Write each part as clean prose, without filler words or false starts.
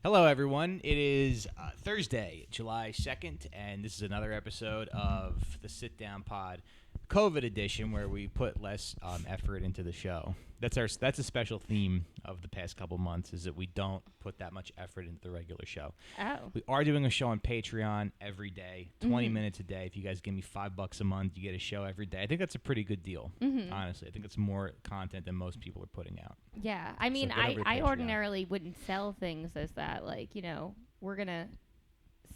Hello, everyone. It is Thursday, July 2nd, and this is another episode of the Sit Down Pod COVID edition where we put less effort into the show. That's a special theme of the past couple months is that we don't put that much effort into the regular show. Oh. We are doing a show on Patreon every day, 20 minutes a day. If you guys give me $5 a month, you get a show every day. I think that's a pretty good deal, honestly. I think it's more content than most people are putting out. Yeah. I mean, I ordinarily wouldn't sell things as that, like, you know, we're going to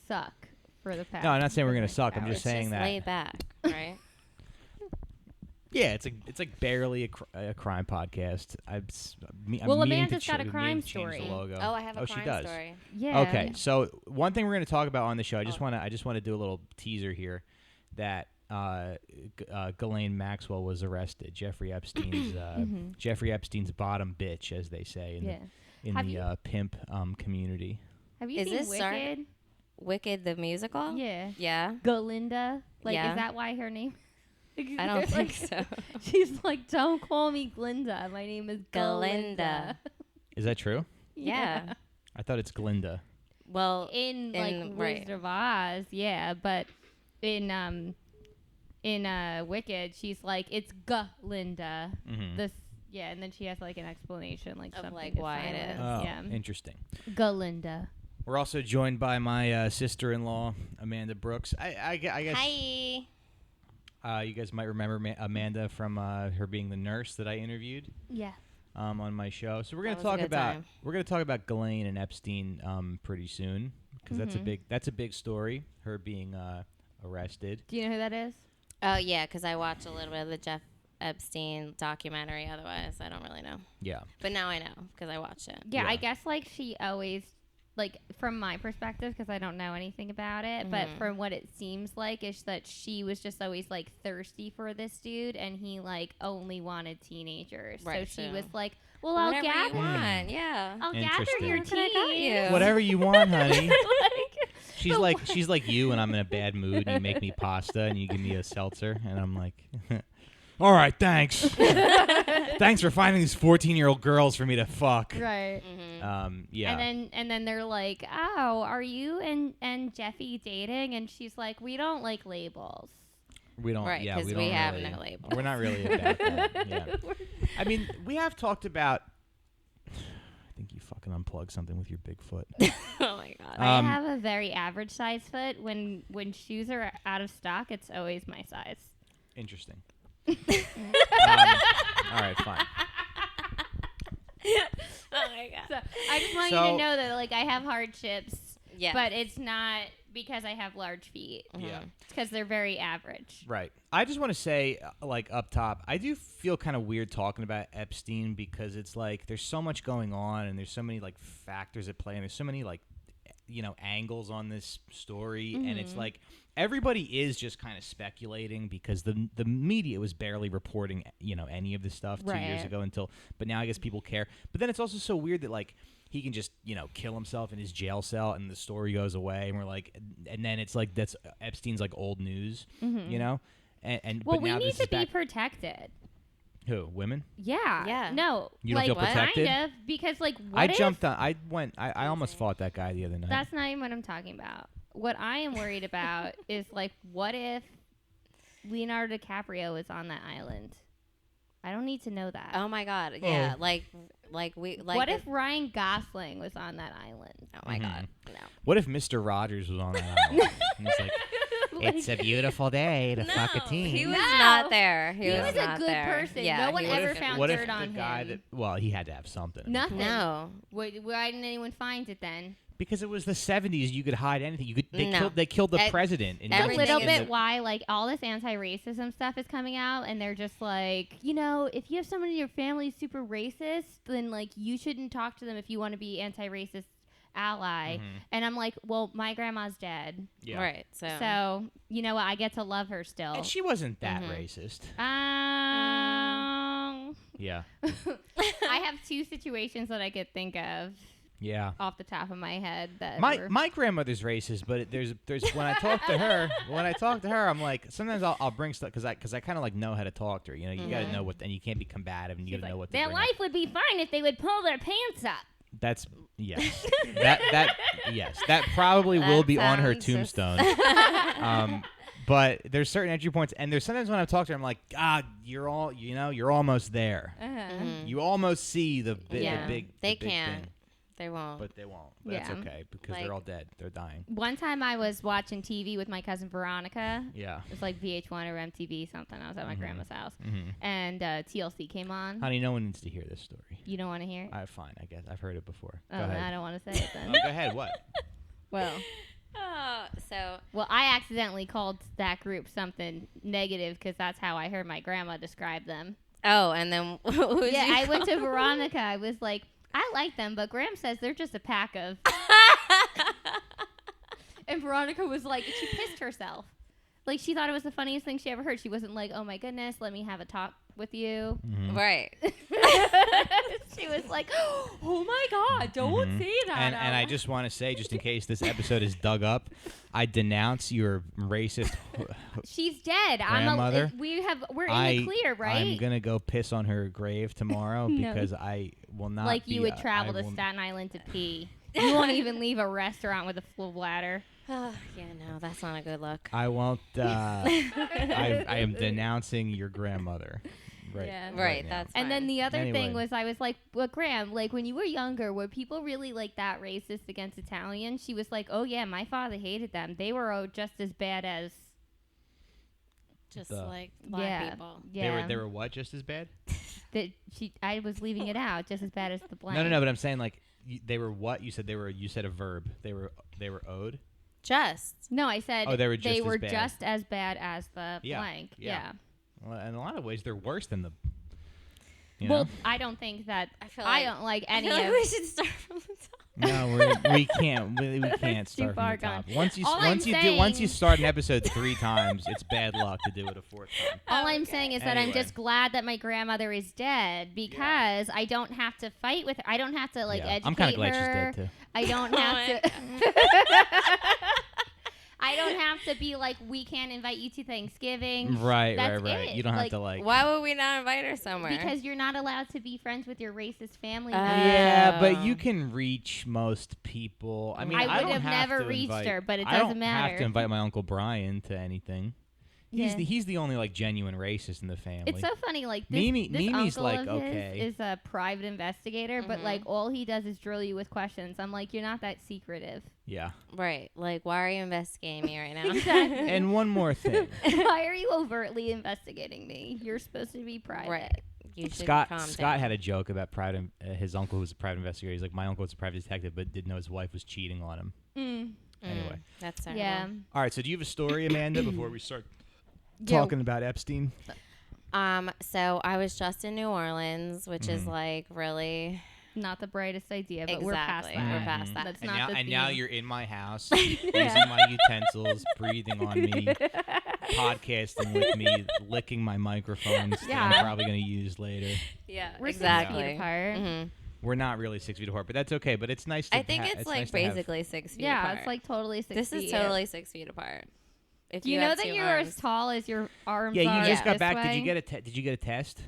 suck for the past. No, I'm not saying we're going to suck. I'm just saying that. Lay back, right? Yeah, it's like barely a crime podcast. Well, Amanda's got a crime story. Oh, I have a crime story. Yeah. Okay, so one thing we're going to talk about on the show, I just want to do a little teaser here, that Ghislaine Maxwell was arrested. Jeffrey Epstein's Jeffrey Epstein's bottom bitch, as they say in the pimp community. Have you seen Wicked? Wicked the musical? Yeah. Yeah. Glinda. Like, yeah. Is that why her name? I don't think so. She's like, don't call me Glinda. My name is Glinda. Is that true? Yeah. I thought it's Glinda. Well, in Wizard of Oz, yeah, but in Wicked, she's like, it's Glinda. Mm-hmm. Yeah, and then she has like an explanation, like of something like why it is. Oh, yeah. Interesting. Glinda. We're also joined by my sister-in-law, Amanda Brooks. I guess. Hi. You guys might remember Amanda from her being the nurse that I interviewed. Yeah. On my show. So we're gonna talk about Ghislaine and Epstein pretty soon because that's a big story. Her being arrested. Do you know who that is? Oh yeah, because I watched a little bit of the Jeff Epstein documentary. Otherwise, I don't really know. Yeah. But now I know because I watched it. Yeah, I guess like she always. Like, from my perspective, because I don't know anything about it, but from what it seems like is that she was just always, like, thirsty for this dude, and he, like, only wanted teenagers. Right, so she was like, well, I'll whatever gather. You want. Yeah. I'll gather your teens. Whatever you want, honey. She's like you, and I'm in a bad mood, and you make me pasta, and you give me a seltzer, and I'm like... All right, thanks. Thanks for finding these 14-year-old girls for me to fuck. Right. Yeah. And then they're like, oh, are you and Jeffy dating? And she's like, we don't like labels. We don't. Right, yeah, because we have no labels. We're not really about that. Yeah. I mean, we have talked about. I think you fucking unplugged something with your big foot. Oh my god. I have a very average size foot. When shoes are out of stock, it's always my size. Interesting. All right, fine. Oh my god. So I just want you to know that like I have hardships, but it's not because I have large feet. Yeah, it's because they're very average. Right. I just want to say, like up top, I do feel kind of weird talking about Epstein because it's like there's so much going on and there's so many like factors at play and there's so many like angles on this story and it's like everybody is just kind of speculating because the media was barely reporting any of this stuff 2 years ago but now I guess people care. But then it's also so weird that like he can just kill himself in his jail cell and the story goes away and we're like and then it's like that's Epstein's like old news and well but we now need this to is be protected. Who? Women? Yeah. No. You don't feel protected? Kind of, because, like, I almost fought that guy the other night. That's not even what I'm talking about. What I am worried about is, like, what if Leonardo DiCaprio is on that island? I don't need to know that. Oh, my God. Yeah. Like what if Ryan Gosling was on that island? Oh, my God. No. What if Mr. Rogers was on that island? And he's like... It's a beautiful day to fuck a teen. He was not there. He was a good person. Yeah, no one ever found dirt on him. Well, he had to have something. Nothing. No. Why didn't anyone find it then? Because it was the 70s. You could hide anything. They killed the president. A little bit why like all this anti-racism stuff is coming out, and they're just like, if you have someone in your family who's super racist, then like you shouldn't talk to them if you want to be anti-racist ally. And I'm like, well, my grandma's dead. Yeah. Right. So you know what? I get to love her still. And she wasn't that racist. Yeah. I have two situations that I could think of. Yeah. Off the top of my head, that my grandmother's racist, but there's when I talk to her, I'm like sometimes I'll bring stuff because I kind of like know how to talk to her. You got to know what, and you can't be combative, and you got to know what. Their life would be fine if they would pull their pants up. That's yes. that yes. That probably will be on her sounds just- tombstone. But there's certain entry points, and there's sometimes when I talk to her, I'm like, God, you're almost there. Mhm. You almost see the big They big can't. thing, They won't. but they won't. But that's Yeah. okay because Like- they're all dead. They're dying. One time I was watching TV with my cousin Veronica. Yeah. It was like VH1 or MTV something. I was at my grandma's house, Mm-hmm. and TLC came on. Honey, no one needs to hear this story. You don't want to hear it? Fine, I guess I've heard it before. Oh, Go ahead. I don't want to say it then. Go ahead. What? Well, Well, I accidentally called that group something negative because that's how I heard my grandma describe them. and then who's Yeah, you I went to call? Veronica. I was like, I like them, but Graham says they're just a pack of. And Veronica was like, she pissed herself. Like, she thought it was the funniest thing she ever heard. She wasn't like, oh my goodness, let me have a talk with you. Mhm. Right. She was like, oh my God, don't Mhm. say that. And out I loud." just want to say, just in case this episode is dug up, I denounce your racist. She's dead. Grandmother? We're in the clear, right? I'm gonna go piss on her grave tomorrow No. because I will not. Like you be- would travel I to will- Staten Island to pee. You won't even leave a restaurant with a full bladder. Yeah, no, that's not a good look. I won't. I am denouncing your grandmother. Right. Yeah. Right, now. that's And then fine. the other Anyway. thing was, I was like, well, Graham, like when you were younger, were people really like that racist against Italians? She was like, oh yeah, my father hated them. They were just as bad as. just the- like black people. Yeah. They were what? Just as bad? I was leaving it out, just as bad as the blank. No. But I'm saying like they were what? You said they were. You said a verb. They were owed. Just. No, I said Oh, they were just as bad. just as bad as the Yeah, blank. yeah. Well, in a lot of ways, they're worse than the. Well, I don't think that. I feel I like don't like I any feel like of. we should start from the top. No, we can't. We can't It's too start from far the top. gone. Once you All I'm once you saying- start an episode 3 times, it's bad luck to do it a 4th time. All I'm saying is that I'm Anyway. just glad that my grandmother is dead because I don't have to fight with her. I don't have to like Yeah, educate I'm kind of glad her. she's dead too. I don't Oh have my to. I don't have to be like, we can't invite you to Thanksgiving. Right. That's Right. it. You don't have Like, to like. Why would we not invite her somewhere? Because you're not allowed to be friends with your racist family. Yeah, but Oh. you can reach most people. I mean, I would don't have never to reached invite- her, but it I doesn't don't matter. have to invite my Uncle Brian to anything. Yeah. He's the only like genuine racist in the family. It's so funny, like this, Mimi- this Mimi's uncle like, of his okay. is a private investigator, but Mhm. like all he does is drill you with questions. I'm like, you're not that secretive. Yeah. right. Like, why are you investigating me right now? Exactly. And one more thing. Why are you overtly investigating me? You're supposed to be private. Right. You should Scott calm Scott down. had a joke about his uncle who was a private investigator. He's like, my uncle was a private detective, but didn't know his wife was cheating on him. Anyway. That's terrible. Yeah. All right. So do you have a story, Amanda, before we start Yeah. talking about Epstein? So I was just in New Orleans, which is Mhm. like really Not the brightest idea, but we're past Exactly. that. We're past that. That's And not now, the and now theme. you're in my house, using my utensils, breathing on me, podcasting with me, licking my microphones that Yeah. I'm probably going to use later. yeah, We're 6 exactly. feet apart. Mhm. We're not really 6 feet apart, but that's okay. But it's nice to I think it's like nice to have- basically 6 feet Yeah, apart. it's like totally 6 this feet. is totally 6 feet apart. If Do you know have that two you're arms. as tall as your arms Yeah, are? you just got this back. way? Did you get a test?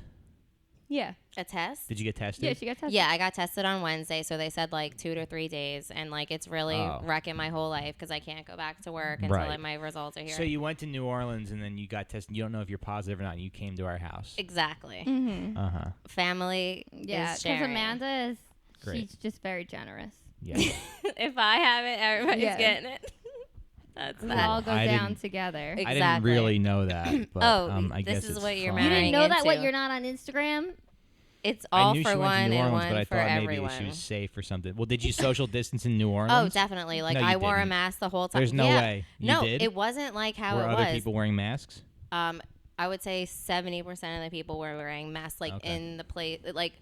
Yeah. a test. Did you get tested? Yeah, she got tested. Yeah, I got tested on Wednesday, so they said like 2 to 3 days, and like it's really Oh. wrecking my whole life because I can't go back to work until Right. like, my results are here. So you went to New Orleans and then you got tested. You don't know if you're positive or not. And you came to our house. exactly. Mm-hmm. Uh huh. Family Yeah, is because sharing. Amanda is Great. she's just very generous. Yeah. If I have it, everybody's Yeah. getting it. That's We that. all go I down didn't- together. I didn't Exactly. really know that. But, Oh, I this guess is it's what you're fine. You didn't marrying know that what into. you're not on Instagram? It's I all knew for she went to one New and Orleans, one but I for thought everyone. maybe she was safe or something. Well, did you social distance in New Oh, Orleans? definitely. Like No, you I wore a didn't. mask the whole time. There's no Yeah. way. You No, did? it wasn't like how Were it other was. people wearing masks? I would say 70% of the people were wearing masks, like Okay. in the place. Like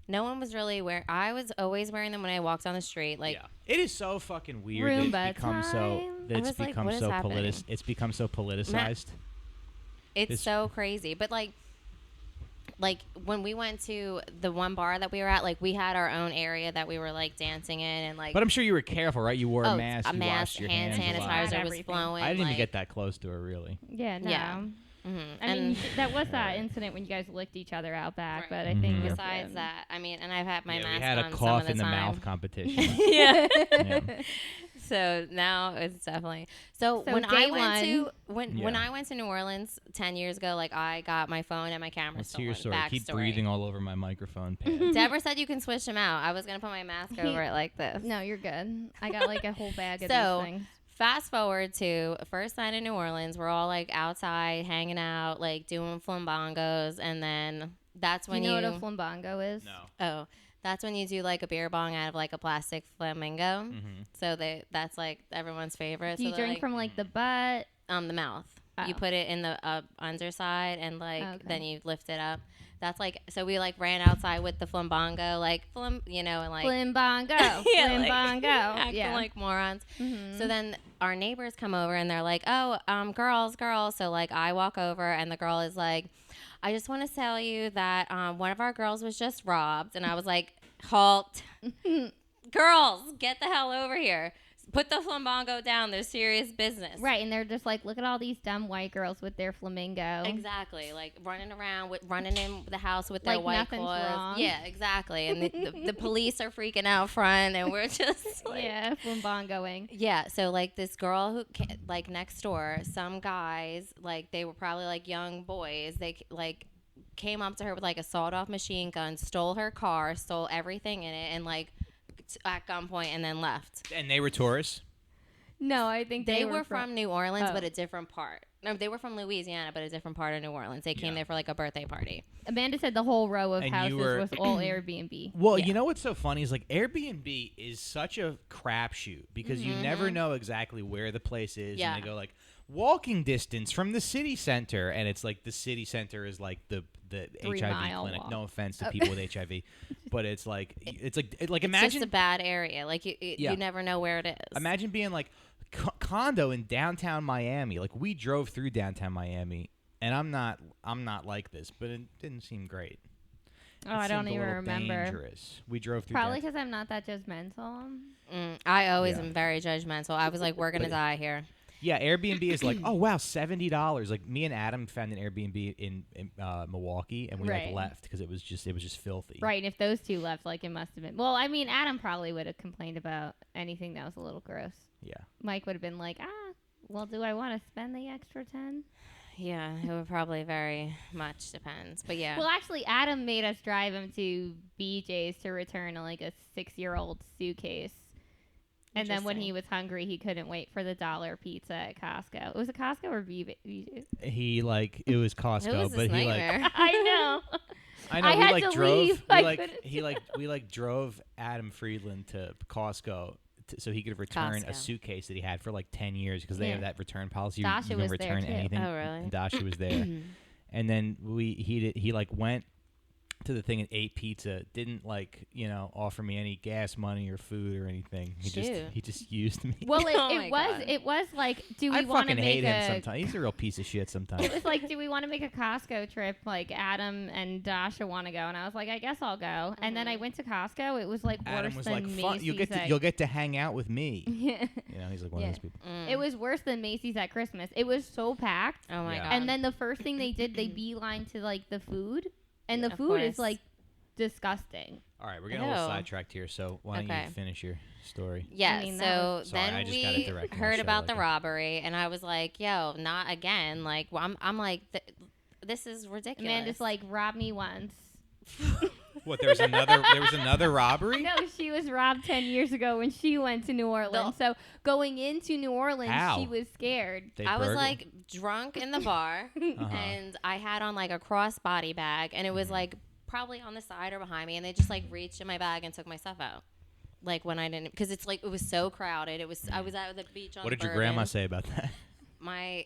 no one was really wearing. I was always wearing them when I walked on the street. Like yeah. It is so fucking weird that Roomba it's become so time. that I it's was like, become what is so happening? it's become so politicized. it's This- so crazy. But like when we went to the one bar that we were at, like we had our own area that we were like dancing in, and like But I'm sure you were careful, right? You wore a mask, a you mask, washed your hand hands a lot. sanitizer was Everything. flowing. I didn't even like- get that close to her, really. Yeah, no. Yeah. I mean, that was that incident when you guys licked each other out back, but I think besides that, I mean, and I've had my mask we had on a some cough of the in the time. mouth competition. Yeah. Yeah. So now it's definitely when I went to New Orleans 10 years ago, like I got my phone and my camera. Let's hear your stolen. story. Keep breathing all over my microphone pad. Deborah said you can switch them out. I was gonna put my mask over it like this. No, you're good. I got like a whole bag of So, these things. Fast forward to first night in New Orleans. We're all like outside hanging out, like doing flambongos, and then that's when you know what a flambango is? No. Oh, that's when you do like a beer bong out of like a plastic flamingo. So that's like everyone's favorite. Do you so drink like, from like the butt? the mouth. Oh. You put it in the underside and like then you lift it up. That's like so we like ran outside with the flambongo like and like Flimbongo. yeah, Flimbongo. acting like morons. So then our neighbors come over and they're like, "Oh, girls." So like I walk over and the girl is like, "I just want to tell you that one of our girls was just robbed." And I was like, "Halt. Girls, get the hell over here. Put the flambongo down. There's serious business." Right, and they're just like, look at all these dumb white girls with their flamingo. Exactly, like running around running in the house with their Like white nothing's clothes. wrong. Yeah, exactly. And the police are freaking out front, and we're just like, Yeah, flambongoing. yeah. So like this girl who like next door, some guys like they were probably like young boys. They like came up to her with like a sawed-off machine gun, stole her car, stole everything in it, and like at gunpoint, and then left. And they were tourists? No, I think They were from New Orleans, Oh. but a different part. No, they were from Louisiana, but a different part of New Orleans. They came there for like a birthday party. Amanda said the whole row of And you houses were- was all Airbnb. Well, Yeah. you know what's so funny is like Airbnb is such a crapshoot because you never know exactly where the place is. Yeah. And they go like walking distance from the city center, and it's like the city center is like the 3 HIV mile clinic. walk. No offense to people with HIV, but it's like It's imagine just a bad area. Like you never know where it is. imagine being like condo in downtown Miami. Like we drove through downtown Miami, and I'm not like this, but it didn't seem great. Oh, I don't seemed a even little remember. Dangerous. We drove through. Probably downtown. because I'm not that judgmental. I always Yeah. am very judgmental. I was like, we're gonna die here. Yeah, Airbnb is like, oh wow, $70. Like me and Adam found an Airbnb in Milwaukee, and we like Right. left because it was just filthy. Right, and if those two left, like it must have been. Well, I mean, Adam probably would have complained about anything that was a little gross. Yeah. Mike would have been like, well, do I want to spend the extra 10? Yeah, it would probably very much depends. But yeah. Well, actually, Adam made us drive him to BJ's to return like a 6-year-old suitcase. And then when he was hungry, he couldn't wait for the $1 pizza at Costco. Was it Costco or BJ's? He like it was Costco, it was but this he like nightmare. I know. I know I we had like to drove. leave. We I like couldn't- we like drove Adam Friedland to Costco so he could return a Costco. suitcase that he had for like 10 years because they have Yeah. that return policy. Dasha You can was there, return too. anything. Oh, really? And Dasha was there, and then he like went to the thing and ate pizza. Didn't like offer me any gas money or food or anything. He just used me. Well, Oh my God. it was like, do we I want to fucking make hate him a... sometimes. He's a real piece of shit sometimes. It was like, do we want to make a Costco trip? Like Adam and Dasha want to go, and I was like, I guess I'll go. And then I went to Costco. It was like Adam worse was than like, Macy's. "Fun, you'll get to hang out with me." Yeah. He's like one Yeah. of those people. It was worse than Macy's at Christmas. It was so packed. Oh my Yeah. God. And then the first thing they did, they beeline to like the food, and the Of food is course. like disgusting. All right, we're getting a little Ew. sidetracked here, so why don't Okay. you finish your story? Yeah, I mean, that so was- Sorry, I then just got we it direct on my heard show, about the like- robbery, and I was like, "Yo, not again!" Like, well, I'm like, this is ridiculous. Amanda's like, rob me once. What? There was another robbery? No, she was robbed 10 years ago when she went to New Orleans. So going into New Orleans, How? she was scared. They I was burgled? like drunk in the bar, and I had on like a crossbody bag, and it was like probably on the side or behind me, and they just like reached in my bag and took my stuff out. Like when I didn't, because it's like it was so crowded. I was at the beach on. What did your Bourbon. grandma say about that? My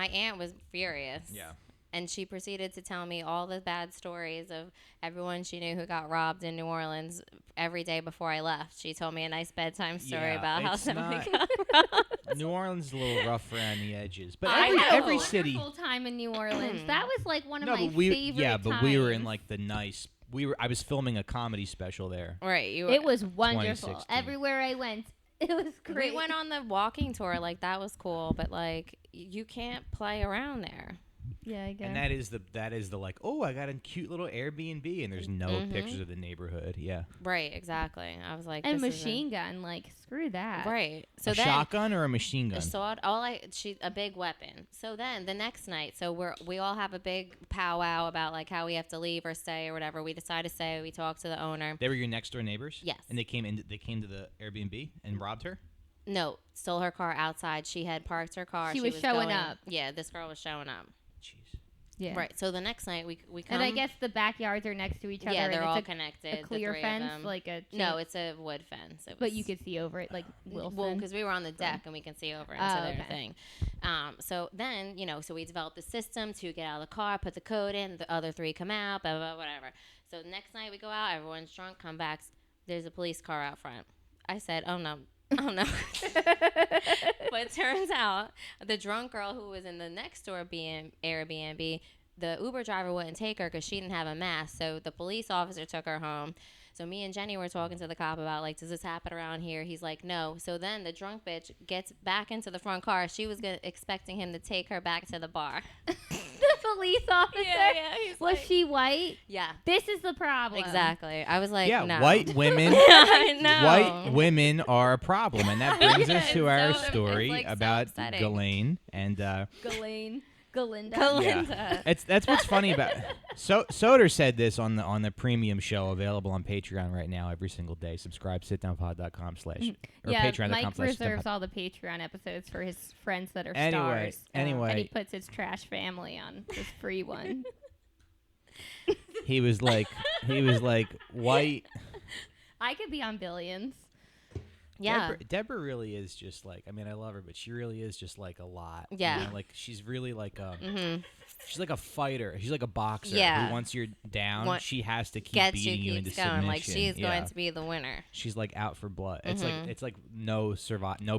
aunt was furious. Yeah. And she proceeded to tell me all the bad stories of everyone she knew who got robbed in New Orleans every day before I left. She told me a nice bedtime story Yeah, about how it's somebody not- got robbed. New Orleans is a little rough around the edges, but I had every a city. wonderful time in New Orleans. That was like one of No, my but we favorite but we were in times. like the nice. I was filming a comedy special there. Right. It was wonderful. 2016. Everywhere I went, it was great. We went on the walking tour. Like, that was cool. But, like, you can't play around there. Yeah, I guess. And that is the like, oh, I got a cute little Airbnb, and there's no pictures of the neighborhood. Yeah. Right, exactly. I was like, and this machine gun, like screw that. Right. So a then shotgun or a machine gun? a sword, a big weapon. So then the next night, so we all have a big powwow about like how we have to leave or stay or whatever. We decide to stay. We talk to the owner. They were your next door neighbors? Yes. And they came to the Airbnb and robbed her? No, stole her car outside. She had parked her car. She was showing up. Yeah, this girl was showing up. Jeez. Yeah. Right. So the next night we come. And I guess the backyards are next to each other. Yeah, they're and all it's connected. a clear the three fence, of them. like a No, it's a wood fence. but you could see over it, like Wilson. Well, because we were on the deck and we can see over into their thing. So then, so we developed the system to get out of the car, put the code in, the other three come out, blah, blah, blah, whatever. So the next night we go out, everyone's drunk, come back, there's a police car out front. I said, oh, no. Oh, no. But it turns out the drunk girl who was in the next door Airbnb, the Uber driver wouldn't take her because she didn't have a mask. So the police officer took her home. So me and Jenny were talking to the cop about, like, does this happen around here? He's like, no. So then the drunk bitch gets back into the front car. She was expecting him to take her back to the bar. The police officer? Yeah. Was she white? Yeah. This is the problem. Exactly. I was like, Yeah, no. white women. I know. White women are a problem, and that brings us to our so- story it's, like, so about upsetting. Ghislaine and Ghislaine. Galinda. Galinda. that's what's funny about Soder said this on the premium show available on Patreon right now every single day. Subscribe sitdownpod.com/ or Yeah, patreon.com/ Mike reserves all the Patreon episodes for his friends that are Anyway, stars. anyway. And he puts his trash family on this free one. He was like white. I could be on Billions. Yeah. Deborah really is just like, I mean, I love her, but she really is just like a lot. Yeah. You know, like she's really like she's like a fighter. She's like a boxer. Yeah. Who once you're down, she has to keep Gets beating you into keeps going. submission. Like she's going to be the winner. She's like out for blood. It's like no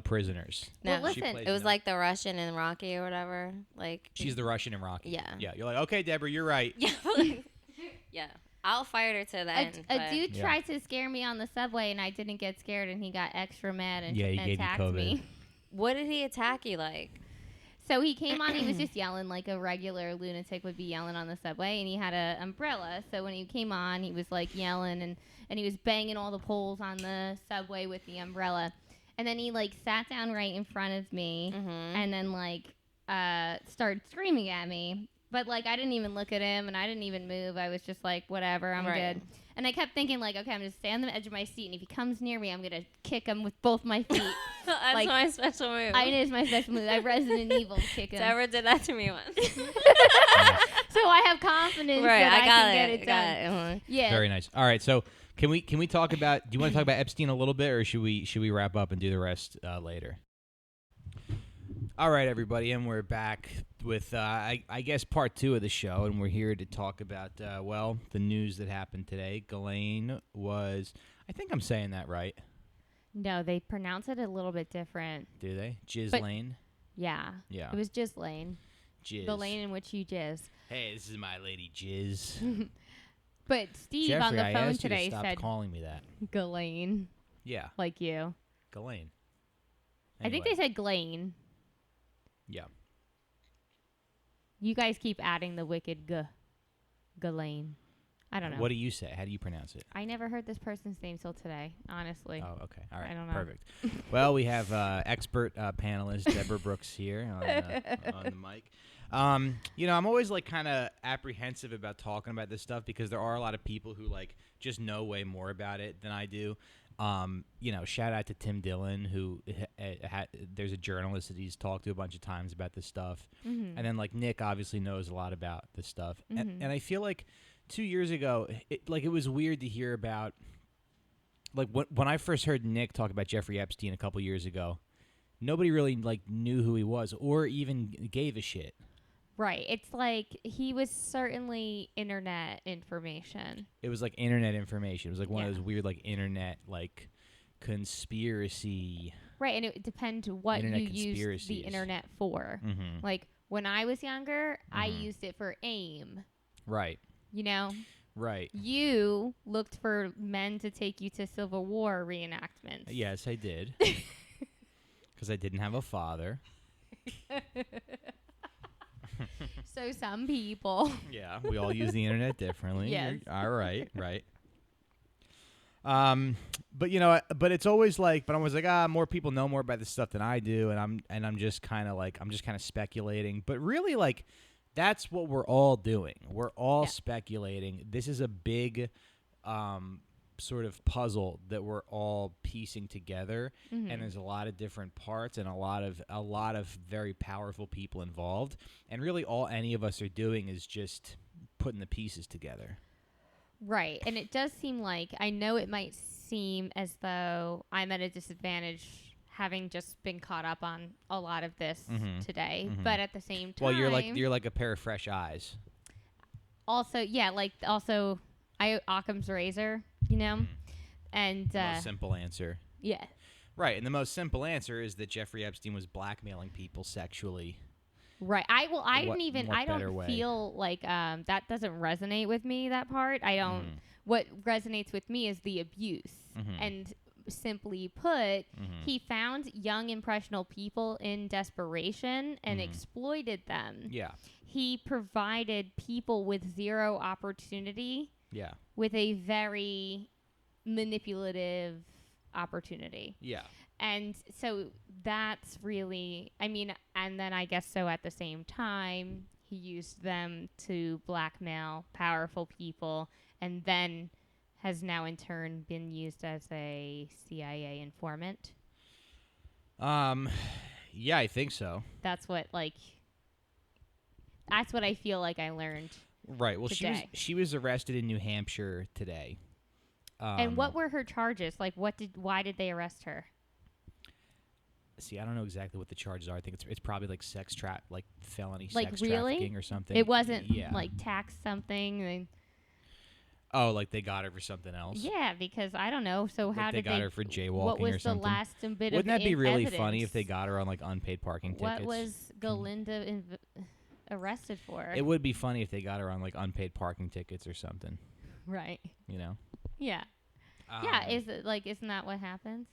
prisoners. No. Well, She listen, plays It was like the Russian in Rocky or whatever. Like she's the Russian in Rocky. Yeah. Yeah. You're like, okay, Deborah, you're right. Yeah. Yeah. I'll fight her to the end. A dude tried to scare me on the subway, and I didn't get scared, and he got extra mad and, Yeah, he and gave you attacked COVID. me. What did he attack you like? So he came on, he was just yelling like a regular lunatic would be yelling on the subway, and he had an umbrella. So when he came on, he was like yelling, and he was banging all the poles on the subway with the umbrella. And then he like sat down right in front of me, and then like started screaming at me. But, like, I didn't even look at him, and I didn't even move. I was just like, whatever, I'm good. And I kept thinking, like, okay, I'm going to stay on the edge of my seat, and if he comes near me, I'm going to kick him with both my feet. That's like, my special move. It is my special move. I Resident Evil kick him. Deborah did that to me once. So I have confidence that I can get it done. Yeah. Very nice. All right, so can we talk about? Do you want to talk about Epstein a little bit, or should we wrap up and do the rest later? All right, everybody, and we're back with, I guess, part 2 of the show, and we're here to talk about, the news that happened today. Ghislaine was, I think I'm saying that right. No, they pronounce it a little bit different. Do they? Ghislaine? Yeah. Yeah. It was Ghislaine. Jizz. The lane in which you jizz. Hey, this is my lady Jizz. But Steve Jeffrey, on the I phone asked today you to stop said calling me that. Ghislaine. Yeah. Like you. Ghislaine. I think they said Glaine. Yeah. You guys keep adding the wicked Ghislaine. I don't know. What do you say? How do you pronounce it? I never heard this person's name till today, honestly. Oh, okay. All right. I don't know. Perfect. Well, we have expert panelist Deborah Brooks here on the mic. I'm always like kind of apprehensive about talking about this stuff because there are a lot of people who like just know way more about it than I do. Shout out to Tim Dillon, who there's a journalist that he's talked to a bunch of times about this stuff. Mm-hmm. And then like Nick obviously knows a lot about this stuff. And I feel like 2 years ago, it was weird to hear about, like when I first heard Nick talk about Jeffrey Epstein a couple years ago, nobody really like knew who he was or even gave a shit. Right. It's like he was certainly internet information. It was like internet information. It was like one of those weird like internet like conspiracy. Right, and it depends what Internet you use the conspiracies. internet for. Mm-hmm. Like when I was younger, I used it for AIM. Right. You know? Right. You looked for men to take you to Civil War reenactments. Yes, I did. Because I didn't have a father. So some people. Yeah, we all use the internet differently. Yes. All right, right. But but it's always like, but I'm always like, more people know more about this stuff than I do, and I'm just kind of speculating. But really, like, that's what we're all doing. We're all speculating. This is a big, sort of puzzle that we're all piecing together, and there's a lot of different parts and a lot of very powerful people involved, and really all any of us are doing is just putting the pieces together. Right. And it does seem like, I know it might seem as though I'm at a disadvantage having just been caught up on a lot of this today, but at the same time, well, you're like a pair of fresh eyes. Also, Occam's razor, and The most simple answer. yeah. Right, and the most simple answer is that Jeffrey Epstein was blackmailing people sexually. Right. I better don't way? feel like that doesn't resonate with me, that part. I don't what resonates with me is the abuse. And simply put, he found young impressionable people in desperation and exploited them. Yeah. He provided people with zero opportunity. Yeah. With a very manipulative opportunity. Yeah. And so that's really, and then I guess so at the same time, he used them to blackmail powerful people, and then has now in turn been used as a CIA informant. Yeah, I think so. That's what I feel like I learned. Right. Well, today. she was arrested in New Hampshire today. And what were her charges? Like, why did they arrest her? See, I don't know exactly what the charges are. I think it's probably like felony like sex really? trafficking or something. It wasn't like tax something. Oh, like they got her for something else? Yeah, because I don't know. So how did they got her for jaywalking or something? What was the last bit Wouldn't of Wouldn't that be really evidence? funny if they got her on like unpaid parking tickets? What was Galinda arrested for? It would be funny if they got her on like unpaid parking tickets or something. Right. Yeah. Yeah. Isn't that what happens?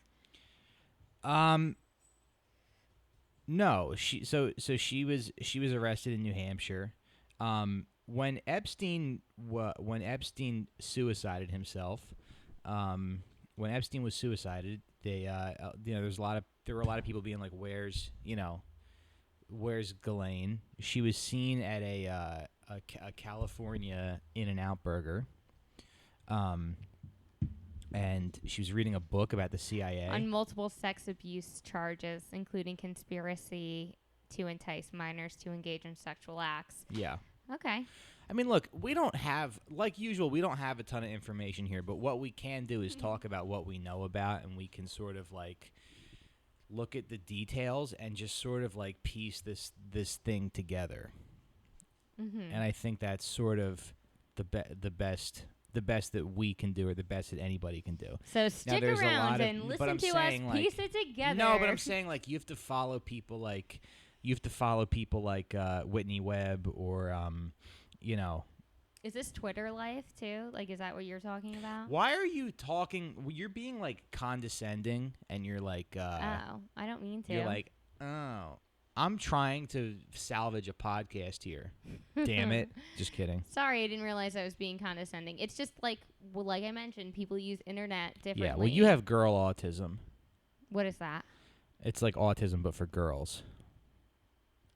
No. She was arrested in New Hampshire. When Epstein suicided himself, when Epstein was suicided, they there were a lot of people being like, where's Ghislaine? She was seen at a California In-N-Out burger. And she was reading a book about the CIA. On multiple sex abuse charges, including conspiracy to entice minors to engage in sexual acts. Yeah. Okay. I mean, look, we don't have, like usual, we don't have a ton of information here, but what we can do is talk about what we know about, and we can sort of like look at the details and just sort of like piece this thing together. And I think that's sort of the best that we can do, or the best that anybody can do. So stick around and listen to us piece it together. No, but I'm saying like you have to follow people like Whitney Webb or Is this Twitter life too? Like, is that what you're talking about? Why are you talking? You're being like condescending, and you're like, oh, I don't mean to. You're like, oh, I'm trying to salvage a podcast here. Damn it. Just kidding. Sorry, I didn't realize I was being condescending. It's just like I mentioned, people use internet differently. Yeah, well, you have girl autism. What is that? It's like autism, but for girls.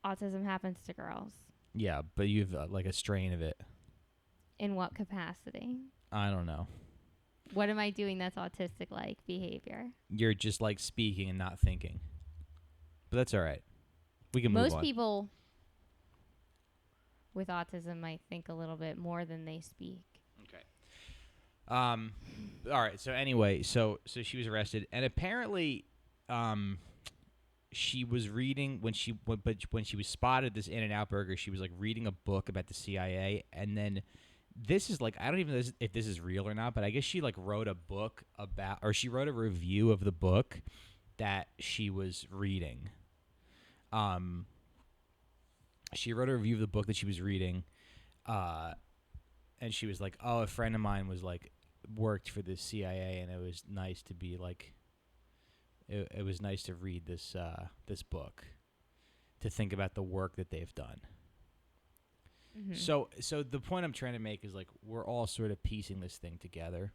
Autism happens to girls. Yeah, but you've like a strain of it. In what capacity? I don't know. What am I doing that's autistic-like behavior? You're just like speaking and not thinking. But that's all right. We can move on. Most people with autism might think a little bit more than they speak. Okay. All right. So anyway, so she was arrested, and apparently, she was reading when she was spotted at this In-N-Out burger. She was like reading a book about the CIA, and then this is like, I don't even know if this is real or not, but I guess she like wrote a book about, or she wrote a review of the book that she was reading. She wrote a review of the book that she was reading, and she was like, "Oh, a friend of mine was like worked for the CIA, and it was nice to be like, it was nice to read this book." to think about the work that they've done. Mm-hmm. So the point I'm trying to make is like we're all sort of piecing this thing together.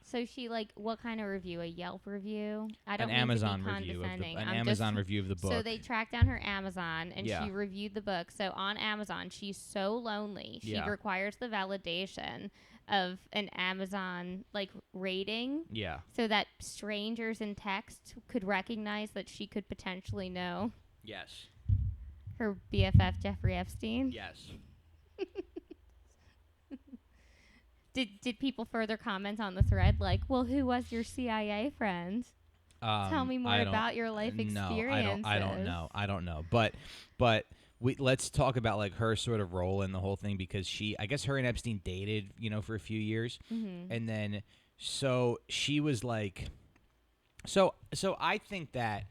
So she what kind of review? A Yelp review? I don't An mean Amazon to be review of condescending. an Amazon review of the book. So they tracked down her Amazon and Yeah. she reviewed the book. So on Amazon, she's so lonely. She requires the validation of an Amazon rating. Yeah. So that strangers in text could recognize that she could potentially know Yes. her BFF Jeffrey Epstein. Yes. Did people further comment on the thread like, well, who was your CIA friend? Tell me more about your life experiences. I don't know. But let's talk about like her sort of role in the whole thing, because I guess her and Epstein dated, for a few years. Mm-hmm. And then so she was like, so I think that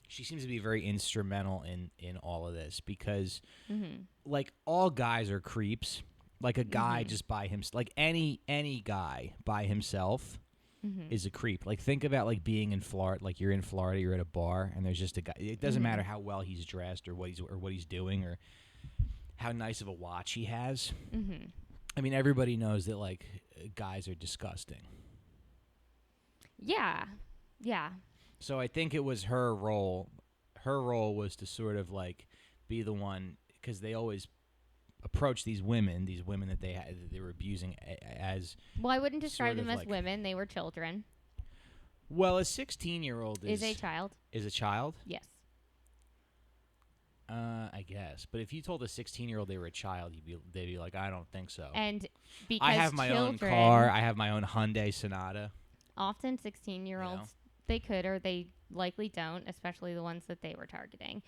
she seems to be very instrumental in all of this, because like all guys are creeps. Like a guy just by himself, like any guy by himself is a creep. Like think about like being in Florida, like you're in Florida, you're at a bar, and there's just a guy. It doesn't matter how well he's dressed or what he's doing or how nice of a watch he has. I mean, everybody knows that like guys are disgusting. Yeah. So I think it was her role. Her role was to sort of like be the one, because they always approach these women that they were abusing as. Well, I wouldn't describe them as like women. They were children. Well, a 16-year-old is a child. Is a child? Yes. I guess. But if you told a 16-year-old they were a child, they'd be like, I don't think so. And because I have my own car. I have my own Hyundai Sonata. Often 16-year-olds, they could or they likely don't, especially the ones that they were targeting.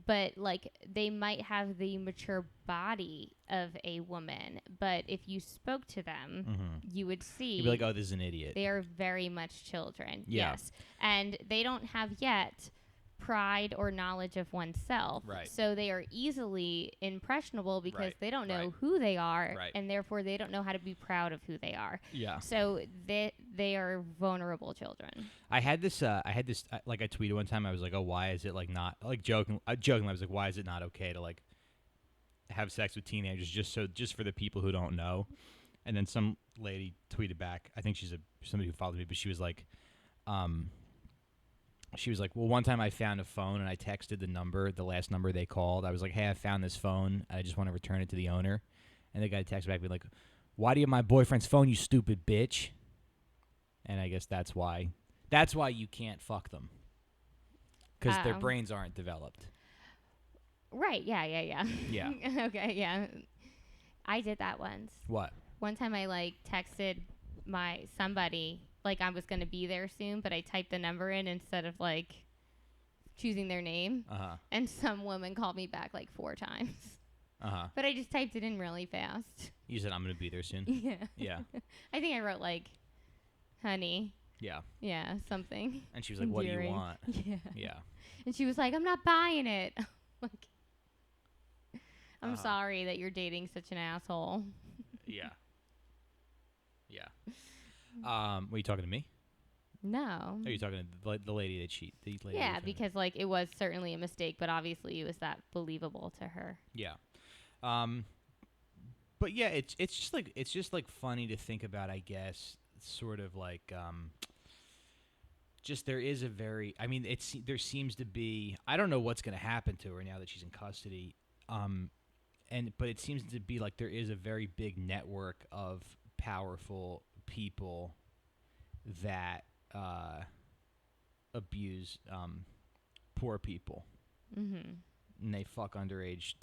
But like they might have the mature body of a woman, but if you spoke to them, you would see you'd be like, oh, this is an idiot. They are very much children. Yeah. Yes. And they don't have yet pride or knowledge of oneself. Right. So they are easily impressionable because they don't know Right. who they are, Right. and therefore they don't know how to be proud of who they are. Yeah. So they are vulnerable children. I had this like I tweeted one time. I was like, oh, why is it like not like jokingly? I was like, why is it not okay to like have sex with teenagers just for the people who don't know? And then some lady tweeted back. I think she's somebody who followed me, but she was like, well, one time I found a phone and I texted the last number they called. I was like, hey, I found this phone. I just want to return it to the owner. And the guy texted back, be like, why do you have my boyfriend's phone, you stupid bitch? And I guess that's why you can't fuck them, because their brains aren't developed. Right. Yeah. Yeah. Okay. Yeah. I did that once. What? One time I like texted somebody like I was going to be there soon, but I typed the number in instead of like choosing their name. And some woman called me back like 4 times. But I just typed it in really fast. You said, I'm going to be there soon? Yeah. I think I wrote like, honey. Yeah, something. And she was like, what do you want? Yeah. And she was like, I'm not buying it. Like, I'm sorry that you're dating such an asshole. Yeah. Were you talking to me? No. Are you talking to the lady that cheated? Yeah, because like it was certainly a mistake, but obviously it was that believable to her. Yeah. But yeah, it's just like funny to think about, I guess, sort of like just there is a very, I mean, there seems to be, I don't know what's going to happen to her now that she's in custody. But it seems to be like there is a very big network of powerful people that abuse poor people. And they fuck underage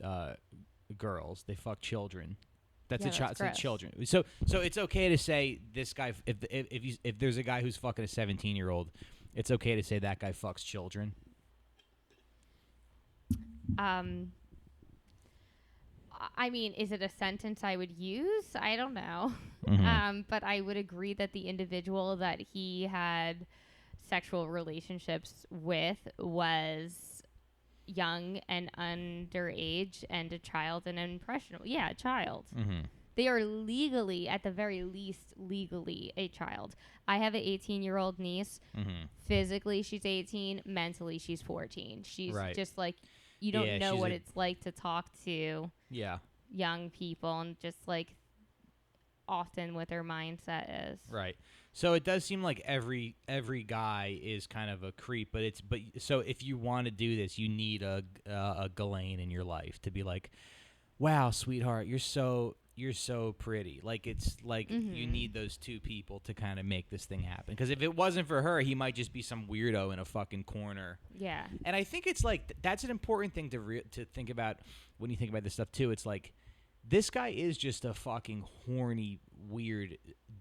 girls. They fuck children. That's children. So it's okay to say this guy. If there's a guy who's fucking a 17-year-old, it's okay to say that guy fucks children. I mean, is it a sentence I would use? I don't know. But I would agree that the individual that he had sexual relationships with was young and underage and a child and impressionable. Yeah, a child. They are legally, at the very least, legally a child. I have an 18-year-old niece. Mm-hmm. Physically, she's 18. Mentally, she's 14. She's Right. just like, you don't Yeah, know she's what it's like to talk to Yeah. young people and just like often what their mindset is. Right. So it does seem like every guy is kind of a creep, but so if you want to do this, you need a Ghislaine in your life to be like, wow, sweetheart, you're so pretty. Like it's like you need those two people to kind of make this thing happen. Because if it wasn't for her, he might just be some weirdo in a fucking corner. Yeah. And I think it's like that's an important thing to think about when you think about this stuff too. It's like this guy is just a fucking horny, weird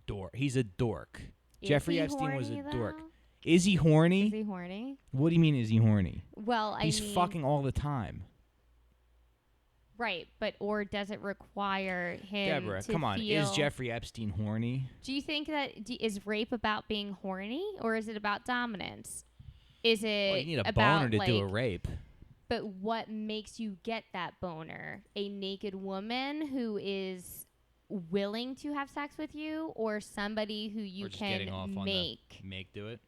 dork. He's a dork. Is Jeffrey he Epstein was a horny, dork. though? Is he horny? Is he horny? What do you mean? Is he horny? Well, He's I mean, fucking all the time. right, but or does it require him Deborah, to come on. feel, Is Jeffrey Epstein horny? Do you think that is rape about being horny or is it about dominance? Is it Well, you need a about boner to like, do a rape. But what makes you get that boner? A naked woman who is willing to have sex with you, or somebody who you Or just getting off can on make? Make do it.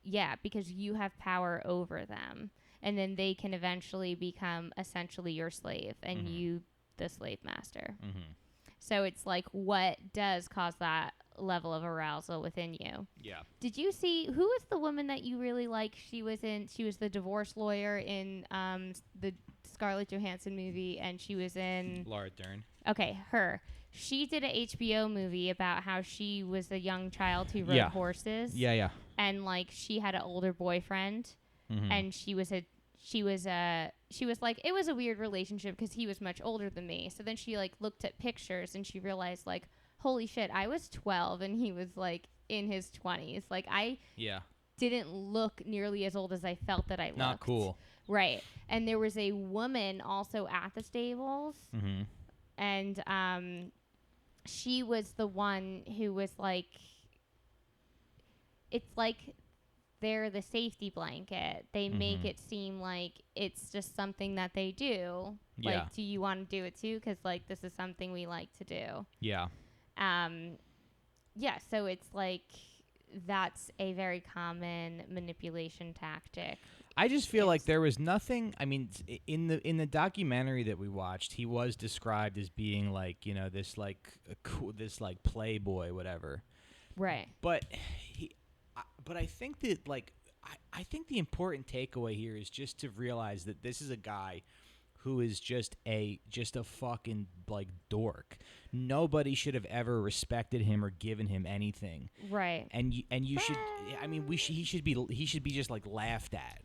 Yeah, because you have power over them, and then they can eventually become essentially your slave, and you the slave master. Mm-hmm. So it's like, what does cause that level of arousal within you? Yeah. Did you see who was the woman that you really like? She was the divorce lawyer in the Scarlett Johansson movie, and she was in Laura Dern. Okay, her. She did a HBO movie about how she was a young child who rode horses. Yeah, yeah. And like she had an older boyfriend, and she was like, it was a weird relationship because he was much older than me. So then she like looked at pictures and she realized like, holy shit, I was 12 and he was like in his 20s. Like I didn't look nearly as old as I felt that I looked. Not cool. Right. And there was a woman also at the stables. And she was the one who was like, it's like they're the safety blanket. They make it seem like it's just something that they do. Yeah. Like, do you want to do it too? Because like this is something we like to do. Yeah. Yeah. So it's like that's a very common manipulation tactic. I just feel like there was nothing. I mean, in the documentary that we watched, he was described as being like, you know, this like this like playboy, whatever. Right. But I think that like I think the important takeaway here is just to realize that this is a guy who is just a fucking like dork. Nobody should have ever respected him or given him anything. Right. And you should. I mean, he should be just like laughed at.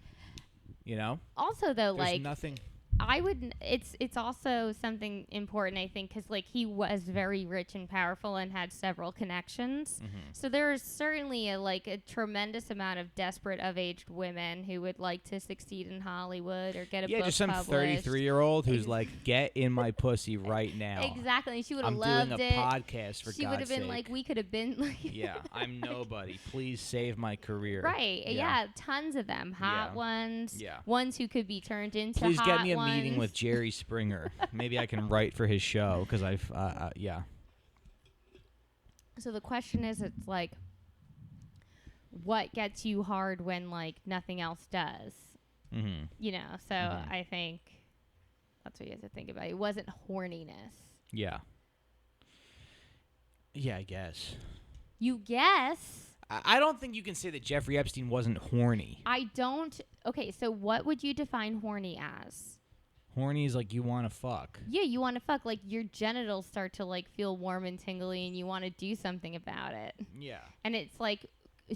You know. Also, though, There's like nothing. I would. It's also something important, I think, because like he was very rich and powerful and had several connections. So there is certainly a tremendous amount of desperate of aged women who would like to succeed in Hollywood or get a book just some published. 33-year-old who's like, get in my pussy right now. Exactly. She would have I'm loved doing a it. podcast for She God's would have been sake. like, we could have been like. Yeah, I'm nobody. Please save my career. Right. Yeah. Tons of them. Hot ones. Yeah. Ones who could be turned into Please hot get me a ones. meeting with Jerry Springer. Maybe I can write for his show because yeah. So the question is, it's like, what gets you hard when like nothing else does? You know. So I think that's what you have to think about. It wasn't horniness. Yeah. Yeah, I guess. You guess. I don't think you can say that Jeffrey Epstein wasn't horny. I don't. Okay, so what would you define horny as? Horny is like you want to fuck. Yeah, you want to fuck. Like your genitals start to like feel warm and tingly and you want to do something about it. Yeah. And it's like,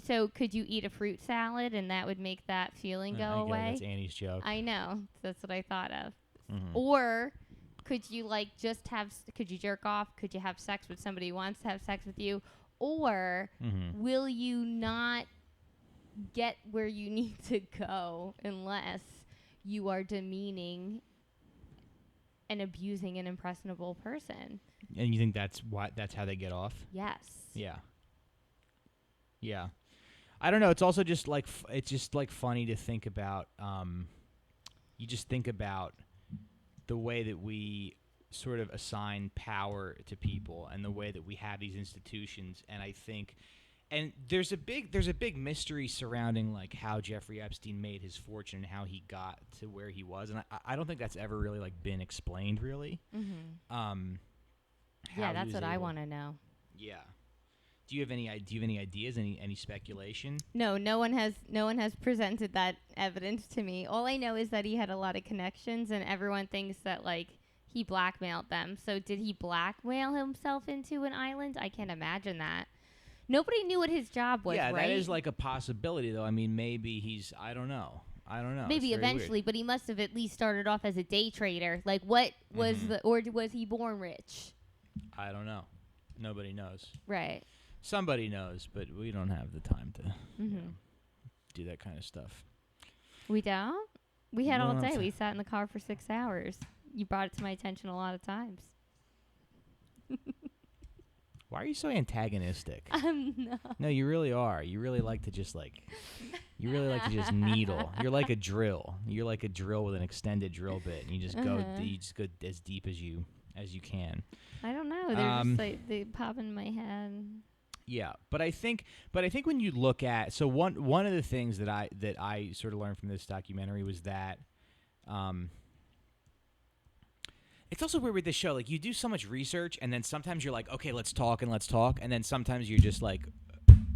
so could you eat a fruit salad and that would make that feeling go away? That's Annie's joke. I know. That's what I thought of. Or could you like just could you jerk off? Could you have sex with somebody who wants to have sex with you? Or will you not get where you need to go unless you are demeaning and abusing an impressionable person? And you think that's how they get off? Yes. Yeah. Yeah. I don't know. It's also just like funny to think about. You just think about the way that we sort of assign power to people and the way that we have these institutions. And I think, and there's a big mystery surrounding like how Jeffrey Epstein made his fortune and how he got to where he was, and I don't think that's ever really like been explained really. Yeah, that's what I want to know. Yeah. Do you have any ideas? Any speculation? No one has presented that evidence to me. All I know is that he had a lot of connections, and everyone thinks that like he blackmailed them. So did he blackmail himself into an island? I can't imagine that. Nobody knew what his job was. Yeah, right? that is like a possibility, though. I mean, maybe he's. I don't know. Maybe eventually, but he must have at least started off as a day trader. Like, what was or was he born rich? I don't know. Nobody knows. Right. Somebody knows, but we don't have the time to do that kind of stuff. We don't? We had all day. We sat in the car for 6 hours. You brought it to my attention a lot of times. Why are you so antagonistic? I'm not. No, you really are. You really like to just needle. You're like a drill. You're like a drill with an extended drill bit, and you just go as deep as you can. I don't know. They're just like they pop in my head. Yeah, but I think when you look at one of the things that I sort of learned from this documentary was that it's also weird with this show. Like, you do so much research, and then sometimes you're like, okay, let's talk, and then sometimes you're just like,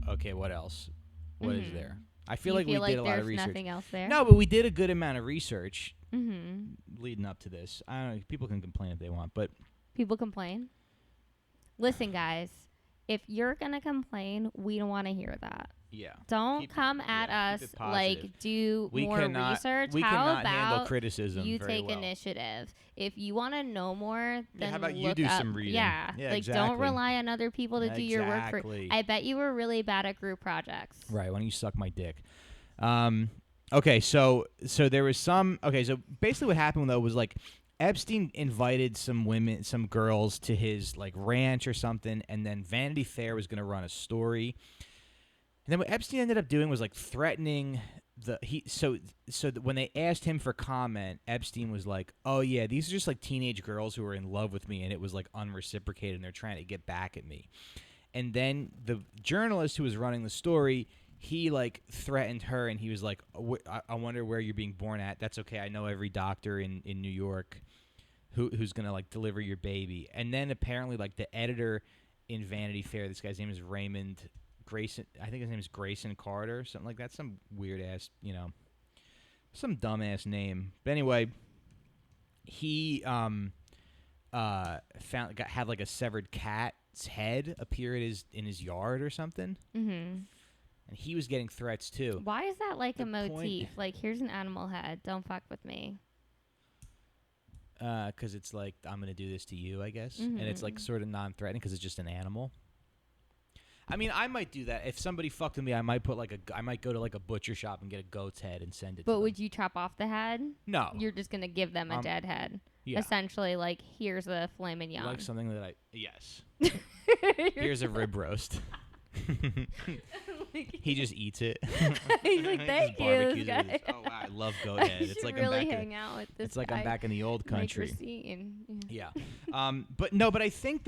okay, what else? What is there? I feel like we did a lot of research. Nothing else there? No, but we did a good amount of research leading up to this. I don't know. People can complain if they want, but people complain. Listen, guys. If you're going to complain, we don't want to hear that. Yeah. Don't come at us like do more research. We how cannot about handle criticism you very take well. initiative? If you want to know more, then how about look you do up, some reading? Yeah, like exactly. don't rely on other people to do your work for. I bet you were really bad at group projects. Right. Why don't you suck my dick? Okay. So there was some. Okay. So basically, what happened though was like Epstein invited some girls to his like ranch or something, and then Vanity Fair was going to run a story. And then what Epstein ended up doing was like threatening when they asked him for comment, Epstein was like, "Oh yeah, these are just like teenage girls who are in love with me, and it was like unreciprocated, and they're trying to get back at me." And then the journalist who was running the story, he like threatened her, and he was like, I wonder where you're being born at. That's okay. I know every doctor in New York who's gonna like deliver your baby. And then apparently like the editor in Vanity Fair, this guy's name is Raymond Grayson. I think his name is Grayson Carter, something like that. Some weird ass, some dumbass name. But anyway, he had like a severed cat's head appear in his yard or something. Mm-hmm. And he was getting threats too. Why is that like a motif? Like, here's an animal head. Don't fuck with me. Because it's like, I'm going to do this to you, I guess. Mm-hmm. And it's like sort of non-threatening because it's just an animal. I mean, I might do that. If somebody fucked with me, I might go to like a butcher shop and get a goat's head and send it to them. But would you chop off the head? No. You're just going to give them a dead head. Yeah. Essentially, like, here's a filet mignon. Like something that yes. Here's a rib roast. He just eats it. He's like, thank you, this guy. Oh wow, I love goat head. It's like really hang out with this. It's like I'm back in the old country. Yeah. But I think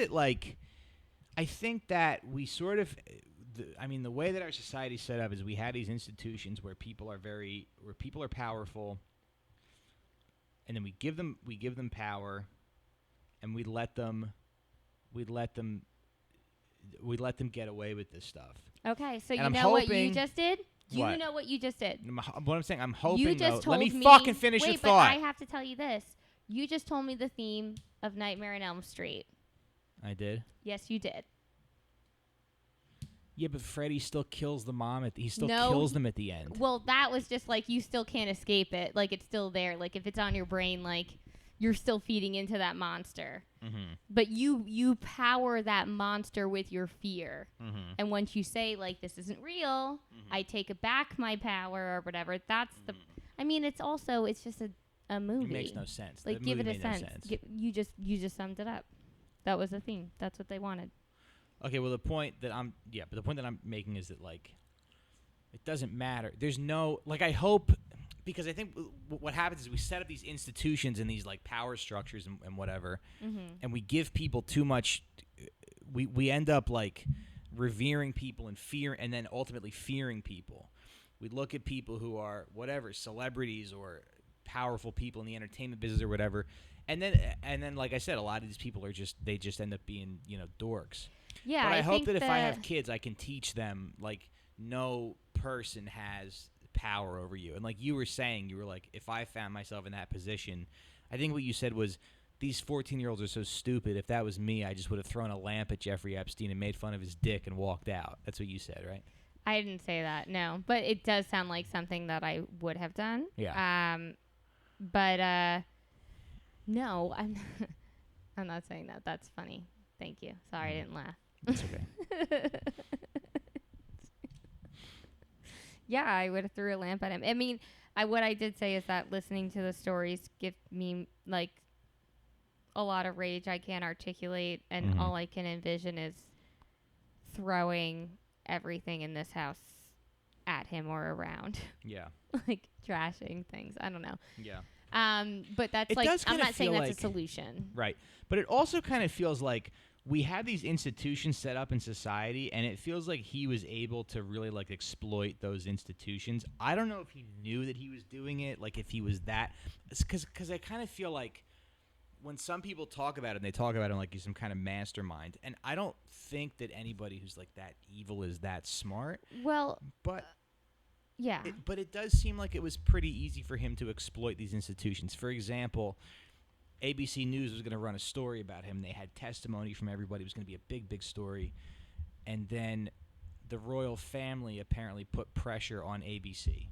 that we sort of, the way that our society's set up is we have these institutions where people are powerful, and then we give them power, and we let them get away with this stuff. Okay, so you know what you just did? You know what you just did. What I'm saying, I'm hoping. You just told me fucking finish the thought. But I have to tell you this. You just told me the theme of Nightmare on Elm Street. I did? Yes, you did. Yeah, but Freddy still kills the mom. He still kills them at the end. Well, that was just like you still can't escape it. Like, it's still there. Like, if it's on your brain, like, you're still feeding into that monster. Mm-hmm. But you power that monster with your fear. Mm-hmm. And once you say, like, this isn't real, mm-hmm. I take back my power or whatever, that's mm-hmm. I mean, it's just a movie. It makes no sense. Like, give it a sense. You just summed it up. That was the theme. That's what they wanted. Okay, well, the point that I'm making is that, like, it doesn't matter. There's no, like, I hope, because I think what happens is we set up these institutions and these like power structures and whatever, and we give people too much. We end up like revering people and and then ultimately fearing people. We look at people who are whatever celebrities or powerful people in the entertainment business or whatever, and then like I said, a lot of these people are they just end up being dorks. Yeah, but I hope think that if I have kids, I can teach them like no person has power over you. And like you were saying, you were like, if I found myself in that position, I think what you said was, these 14-year-olds are so stupid. If that was me, I just would have thrown a lamp at Jeffrey Epstein and made fun of his dick and walked out. That's what you said, right? I didn't say that, no. But it does sound like something that I would have done. Yeah. But no, I'm not saying that. That's funny. Thank you. Sorry, I didn't laugh. That's okay. Yeah, I would have threw a lamp at him. I mean, what I did say is that listening to the stories give me like a lot of rage I can't articulate, and all I can envision is throwing everything in this house at him or around. Yeah. Like trashing things. I don't know. Yeah. But that's It like, does I'm kinda not saying feel that's like- a solution. Right. But it also kind of feels like we have these institutions set up in society, and it feels like he was able to really like exploit those institutions. I don't know if he knew that he was doing it, like if he was that, because I kind of feel like when some people talk about it, they talk about him like he's some kind of mastermind, and I don't think that anybody who's like that evil is that smart. Well, But yeah. but it does seem like it was pretty easy for him to exploit these institutions. For example, ABC News was going to run a story about him. They had testimony from everybody. It was going to be a big, big story. And then the royal family apparently put pressure on ABC.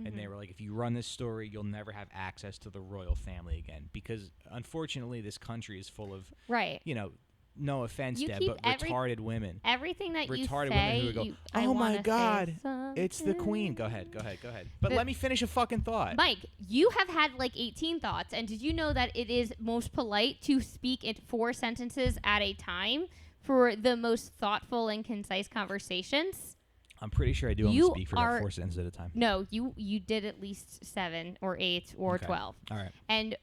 And they were like, if you run this story, you'll never have access to the royal family again. Because, unfortunately, this country is full of, Right. no offense, You Deb, keep but retarded women. Everything that you Retarded say, women who go, I oh my wanna say God, it's the something. queen. Go ahead. But let me finish a fucking thought. Mike, you have had like 18 thoughts, and did you know that it is most polite to speak in 4 sentences at a time for the most thoughtful and concise conversations? I'm pretty sure I do only speak for about 4 sentences at a time. No, you did at least 7 or 8 or 12. All right. And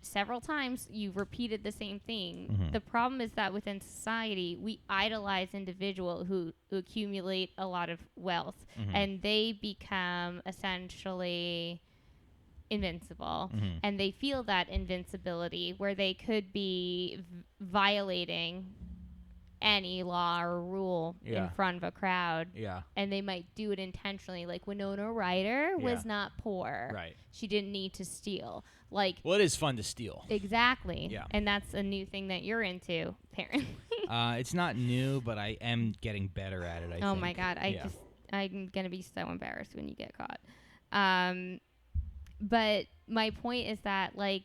several times you've repeated the same thing. Mm-hmm. The problem is that within society, we idolize individuals who accumulate a lot of wealth, Mm-hmm. and they become essentially invincible. Mm-hmm. And they feel that invincibility where they could be violating any law or rule Yeah. in front of a crowd. Yeah. And they might do it intentionally. Like Winona Ryder was Yeah. not poor. Right. She didn't need to steal. Like, Well, it is fun to steal. exactly. Yeah. And that's a new thing that you're into, apparently. It's not new, but I am getting better at it, I Oh think. my God. Yeah. I'm going to be so embarrassed when you get caught. But my point is that, like,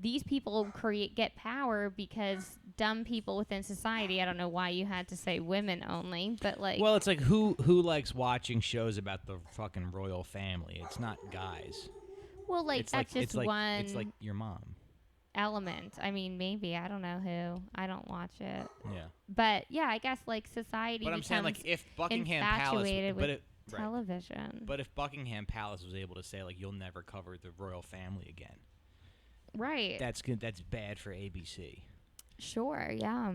these people get power because dumb people within society, I don't know why you had to say women only, but like, Well, it's like who likes watching shows about the fucking royal family? It's not guys. like It's that's like just it's one like your mom. element. I mean, maybe, I don't know who. I don't watch it. Yeah. But yeah, I guess like society But I'm becomes saying like if Buckingham Palace infatuated with right. television. But if Buckingham Palace was able to say like you'll never cover the royal family again, Right. that's bad for ABC. Sure, yeah.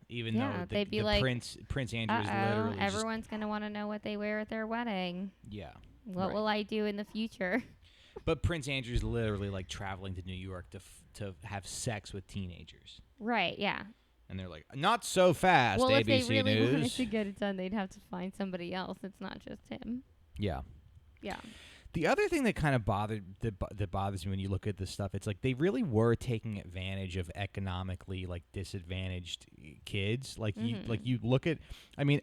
Even Yeah, though they'd be the like, Prince Andrew is literally just, everyone's going to want to know what they wear at their wedding. yeah. What right. will I do in the future? But Prince Andrew's literally like traveling to New York to have sex with teenagers. Right, yeah. And they're like, not so fast, Well, ABC if they really News. wanted to get it done, they'd have to find somebody else. It's not just him. Yeah. Yeah. The other thing that kind of bothers me when you look at this stuff, it's like they really were taking advantage of economically like disadvantaged kids. Like you look at, I mean,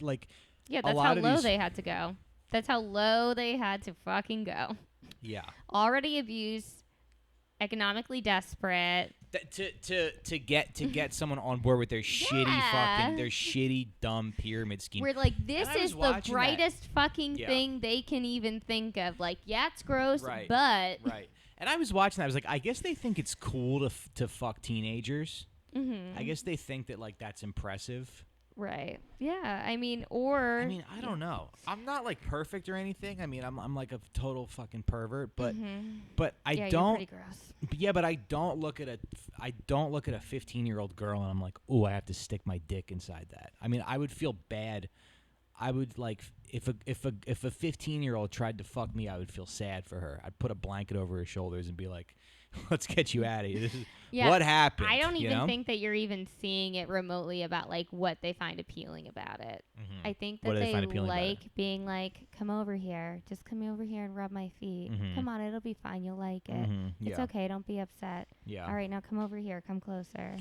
like Yeah, a that's lot how of low these- they had to go. That's how low they had to fucking go. yeah. Already abused, economically desperate. To get someone on board with their shitty dumb pyramid scheme. We're like, this And I was is the watching that. brightest fucking Yeah. thing they can even think of. Like, yeah, it's gross, Right. but Right. And I was watching that. I was like, I guess they think it's cool to fuck teenagers. Mhm. I guess they think that like that's impressive. Right. Yeah. I mean, or. I mean, I don't know. I'm not like perfect or anything. I mean, I'm like a total fucking pervert, but I yeah, don't. You're pretty gross. Yeah, but I don't look at a 15-year-old girl and I'm like, oh, I have to stick my dick inside that. I mean, I would feel bad. I would like if a 15-year-old tried to fuck me, I would feel sad for her. I'd put a blanket over her shoulders and be like, let's get you out of here. This is what happened. I don't even think that you're even seeing it remotely about like what they find appealing about it. Mm-hmm. I think that they like being like, come over here, just come over here and rub my feet. Mm-hmm. Come on, it'll be fine. You'll like it. Mm-hmm. It's okay. Don't be upset. Yeah. All right, now come over here. Come closer.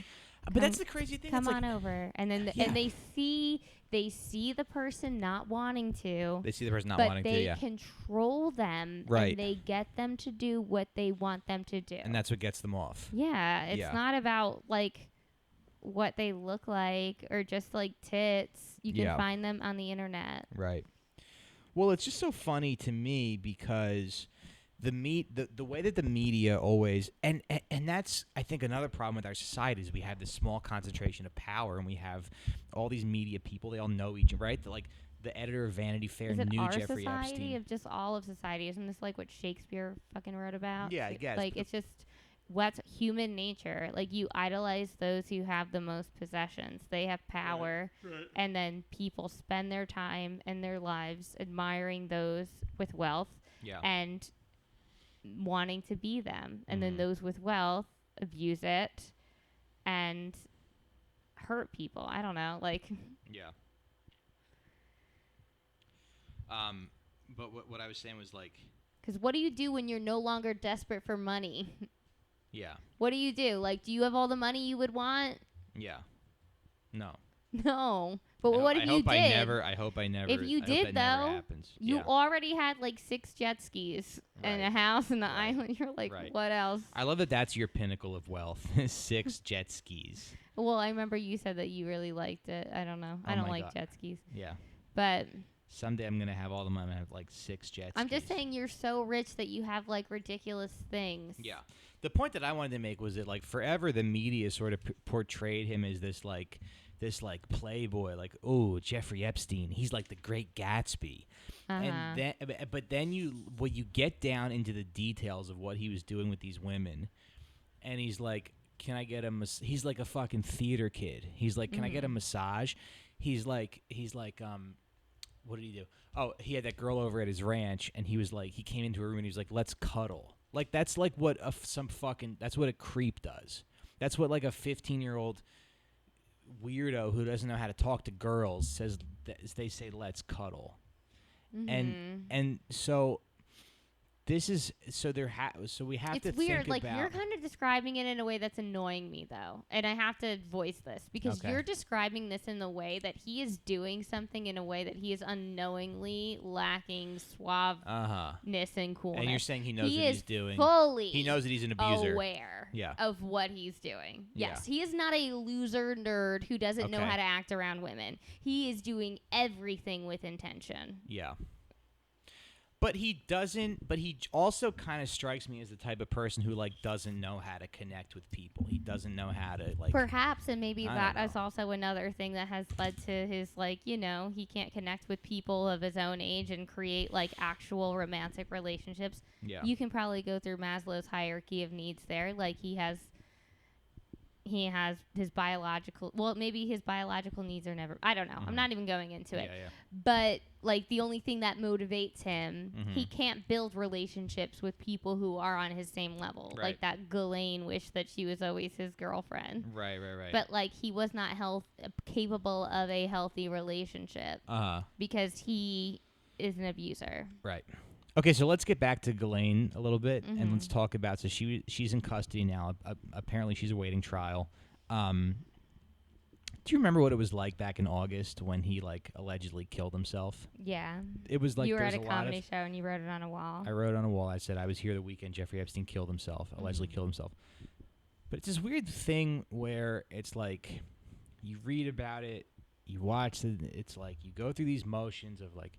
But that's the crazy thing. Come on over, and then and they see the person not wanting to. They see the person not but wanting to. they Yeah. control them, Right. and they get them to do what they want them to do. And that's what gets them off. Yeah, it's not about like what they look like or just like tits. You can find them on the internet. Right. Well, it's just so funny to me because the way that the media always and that's I think another problem with our society is we have this small concentration of power and we have all these media people, they all know each other, right? Like the editor of Vanity Fair knew Jeffrey Epstein. Is it our society of just all of society? Isn't this like what Shakespeare fucking wrote about? Yeah, I guess. Like it's just what's human nature. Like you idolize those who have the most possessions. They have power. Right. And then people spend their time and their lives admiring those with wealth. Yeah. And wanting to be them, and then those with wealth abuse it and hurt people. I don't know, like. Yeah. But what I was saying was like. Because what do you do when you're no longer desperate for money? Yeah. What do you do? Like, do you have all the money you would want? Yeah. No. No. But what if you did? I hope I never. If you did, though, you already had like 6 jet skis and a house in the island. You're like, what else? I love that that's your pinnacle of wealth. 6 jet skis. Well, I remember you said that you really liked it. I don't know. I don't like jet skis. Yeah. But someday I'm going to have all the money. I'm going to have like 6 jet skis. I'm just saying you're so rich that you have like ridiculous things. Yeah. The point that I wanted to make was that like forever the media sort of portrayed him as this like playboy, like, oh, Jeffrey Epstein, he's like the Great Gatsby. And then, but then you get down into the details of what he was doing with these women, and he's like, can I get a he's like a fucking theater kid. He's like, can I get a massage? He's like, what did he do? Oh, he had that girl over at his ranch, and he was like, he came into a room and he was like, let's cuddle. Like that's like what that's what a creep does. That's what like a 15-year-old weirdo who doesn't know how to talk to girls says. They say let's cuddle. And so this is so we have to think about. It's weird. Like you're kind of describing it in a way that's annoying me though, and I have to voice this because you're describing this in the way that he is doing something in a way that he is unknowingly lacking suaveness and coolness. And you're saying he knows what he's doing. He knows that he's an abuser. Aware of what he's doing. Yes, he is not a loser nerd who doesn't know how to act around women. He is doing everything with intention. Yeah. But he doesn't. But he also kind of strikes me as the type of person who like doesn't know how to connect with people. He doesn't know how to like. Perhaps, and maybe that is also another thing that has led to his like, he can't connect with people of his own age and create like actual romantic relationships. Yeah. You can probably go through Maslow's hierarchy of needs there. Like he has his biological. Well, maybe his biological needs are never. I don't know. I'm not even going into it. Yeah. But like the only thing that motivates him, he can't build relationships with people who are on his same level. Right. Like that Ghislaine wished that she was always his girlfriend. Right. But like he was not capable of a healthy relationship. Because he is an abuser. Right. Okay, so let's get back to Ghislaine a little bit, and let's talk about. So she's in custody now. Apparently, she's awaiting trial. Do you remember what it was like back in August when he like allegedly killed himself? Yeah. It was like you were at a comedy show and you wrote it on a wall. I wrote it on a wall. I said I was here the weekend Jeffrey Epstein killed himself, allegedly killed himself. But it's this weird thing where it's like you read about it, you watch it. It's like you go through these motions of like,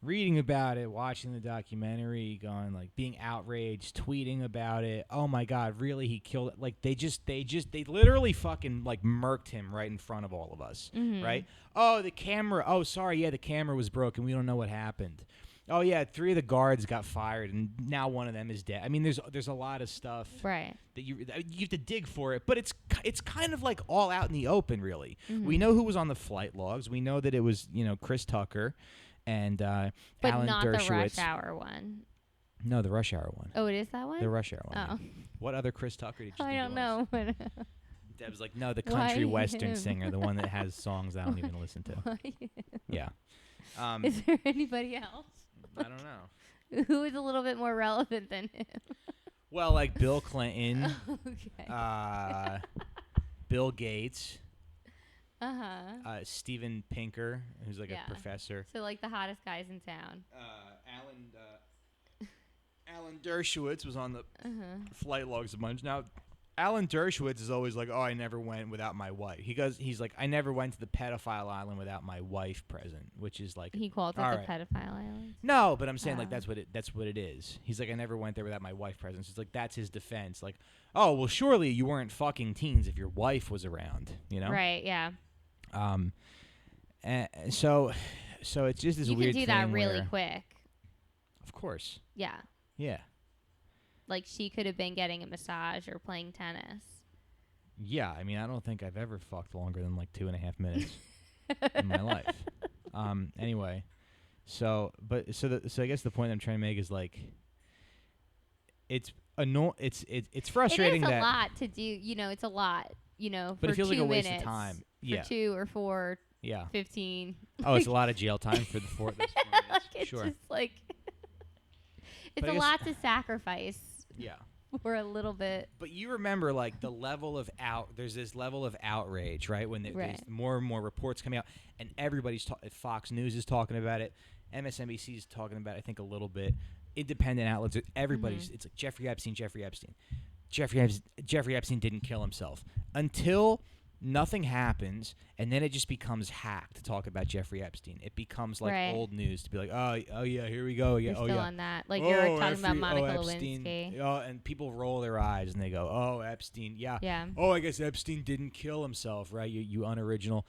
reading about it, watching the documentary, going like being outraged, tweeting about it. Oh my God, really? He killed it. Like they literally fucking like murked him right in front of all of us, right? Oh, the camera. Oh, sorry. Yeah, the camera was broken. We don't know what happened. Oh yeah, 3 of the guards got fired, and now one of them is dead. I mean, there's a lot of stuff Right. that you have to dig for it, but it's kind of like all out in the open, really. We know who was on the flight logs. We know that it was Chris Tucker and But Alan not Dershowitz. the Rush Hour one. No, the Rush Hour one. Oh, it is that one? The Rush Hour one. Oh. Yeah. What other Chris Tucker did you I think don't it know. was? But Deb's like, no, the Why country western him? singer, the one that has songs I don't even listen to. Why Yeah. is there anybody else I don't know. who is a little bit more relevant than him? Well, like Bill Clinton, Okay. Bill Gates, Uh-huh. Steven Pinker, who's like Yeah. a professor. So like the hottest guys in town. Alan Dershowitz was on the Uh-huh. flight logs a bunch. Now, Alan Dershowitz is always like, "Oh, I never went without my wife." He's like, "I never went to the pedophile island without my wife present," which is like He calls it all the right. pedophile island. No, but I'm saying like Oh. that's what it is. He's like, "I never went there without my wife present." So it's like that's his defense. Like, "Oh, well, surely you weren't fucking teens if your wife was around," you know? Right, yeah. And so it's just this You weird can do thing that really where- quick. Of course. Yeah. Yeah. Like she could have been getting a massage or playing tennis. Yeah, I mean, I don't think I've ever fucked longer than like 2.5 minutes in my life. Anyway, so I guess the point I'm trying to make is like, it's frustrating It is that a lot to do. It's a lot. but for it feels 2 like a waste minutes, of time. For Yeah, 2 or 4, yeah. 15. Oh, it's a lot of jail time for the 4 minutes. Like, it's Sure. just like it's But I a guess- lot to sacrifice Yeah. for a little bit. But you remember, like, the level of there's this level of outrage, right? When there's Right. more and more reports coming out, and everybody's Fox News is talking about it, MSNBC is talking about it, I think a little bit. Independent outlets, everybody's, it's like Jeffrey Epstein. Jeffrey Epstein didn't kill himself. Until nothing happens, and then it just becomes hack to talk about Jeffrey Epstein. It becomes like Right. old news to be like, oh yeah, here we go. Yeah, You're oh still yeah. on that. Like you're talking about Monica Epstein. Lewinsky. Oh, and people roll their eyes and they go, "Oh, Epstein, yeah, Yeah. Oh, I guess Epstein didn't kill himself, right? You unoriginal."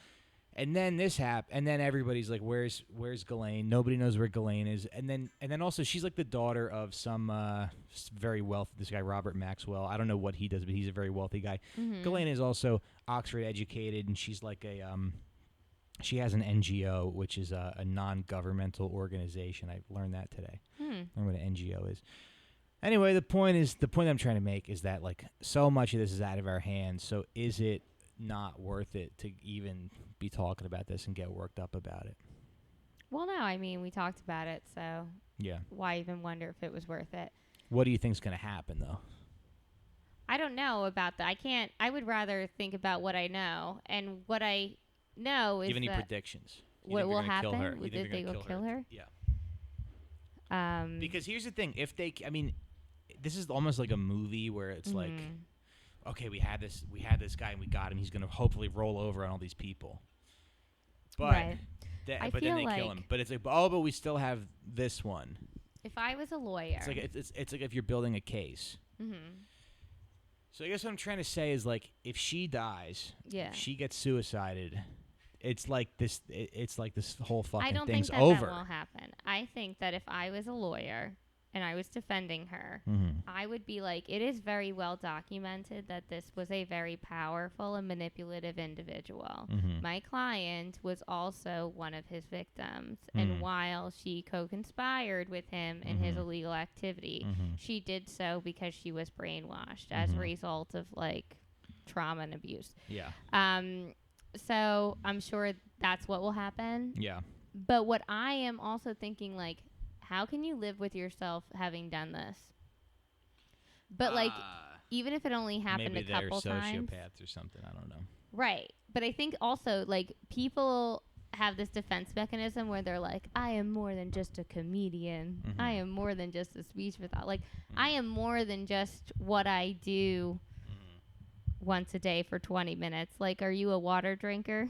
And then this happened, and then everybody's like, "Where's Ghislaine?" Nobody knows where Ghislaine is. And then also she's like the daughter of some very wealthy. This guy Robert Maxwell. I don't know what he does, but he's a very wealthy guy. Ghislaine is also Oxford educated, and she's like she has an NGO, which is a non-governmental organization. I learned that today. I learned what an NGO is. Anyway, the point I'm trying to make is that like so much of this is out of our hands. So is it not worth it to even be talking about this and get worked up about it? Well, no, I mean, we talked about it, so Yeah. why even wonder if it was worth it? What do you think's going to happen, though? I don't know about that. I would rather think about what I know, and what I know is Do you have any that predictions? You what think will they're gonna kill happen. her? You Did think they they're go gonna kill her? Yeah. Because here's the thing: if they, I mean, this is almost like a movie where it's like, okay, we had this guy and we got him. He's gonna hopefully roll over on all these people. But Right. I but then they feel kill like- him. But it's like, oh, but we still have this one. If I was a lawyer, It's like it's like if you're building a case. So I guess what I'm trying to say is like if she dies, yeah, if she gets suicided, it's like this. It's like this whole fucking I don't thing's think that over. that will happen. I think that if I was a lawyer and I was defending her, I would be like, it is very well documented that this was a very powerful and manipulative individual. My client was also one of his victims, and while she co-conspired with him in his illegal activity, she did so because she was brainwashed as a result of like trauma and abuse. Yeah. So I'm sure that's what will happen. Yeah. But what I am also thinking, like, how can you live with yourself having done this? But like, even if it only happened maybe a couple they're times, sociopaths or something. I don't know. right? But I think also like people have this defense mechanism where they're like, I am more than just a comedian. I am more than just a speech pathology. Like, I am more than just what I do once a day for 20 minutes. Like, are you a water drinker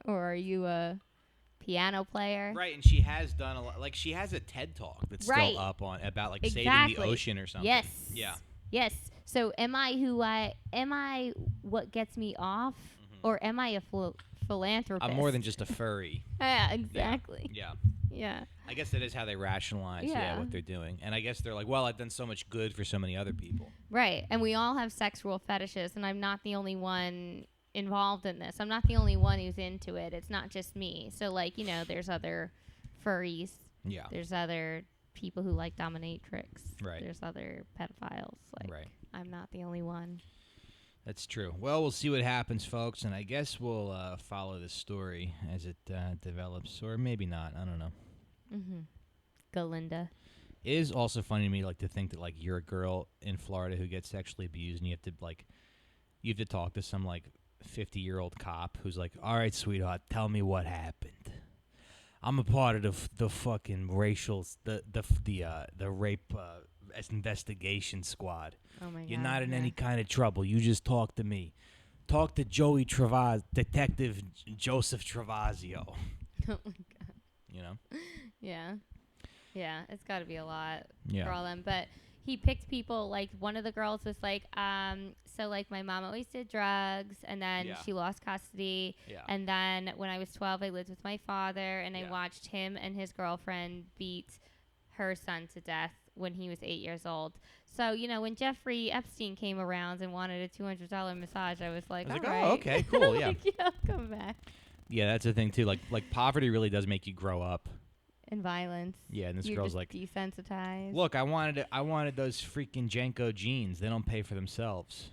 or are you a piano player. Right, and she has done a lot. Like, she has a TED Talk that's Right. still up on about, like, saving Exactly. the ocean or something. Yes. Yeah. Yes. So am I what gets me off, or am I a philanthropist? I'm more than just a furry. Yeah, exactly. Yeah. Yeah. I guess that is how they rationalize what they're doing. And I guess they're like, well, I've done so much good for so many other people. Right. And we all have sexual fetishes, and I'm not the only one involved in this. I'm not the only one who's into it. It's not just me. So, like, you know, there's other furries. Yeah. There's other people who like dominatrix. Right. There's other pedophiles. Like, Right. I'm not the only one. That's true. Well, we'll see what happens, folks, and I guess we'll follow the story as it develops, or maybe not. I don't know. Mm-hmm. Galinda. It is also funny to me, like, to think that, like, you're a girl in Florida who gets sexually abused, and you have to talk to some, like, 50-year-old cop who's like, all right, sweetheart, tell me what happened. I'm a part of the fucking the rape investigation squad. Oh my God. You're not in any kind of trouble. You just talk to me. Talk to Detective Joseph Travasio. Oh my God. You know? Yeah. Yeah, it's got to be a lot Yeah. for all them. But he picked people, like, one of the girls was like, so, like, my mom always did drugs, and then she lost custody. Yeah. And then when I was 12, I lived with my father, and I Yeah. watched him and his girlfriend beat her son to death when he was 8 years old. So, you know, when Jeffrey Epstein came around and wanted a $200 massage, I was like, all right. Oh, okay, cool, yeah. Like, yeah, I'll come back. Yeah, that's the thing, too. Like poverty really does make you grow up. And violence. Yeah, and this You're girl's just like, desensitized. look, I wanted those freaking Jenko jeans. They don't pay for themselves.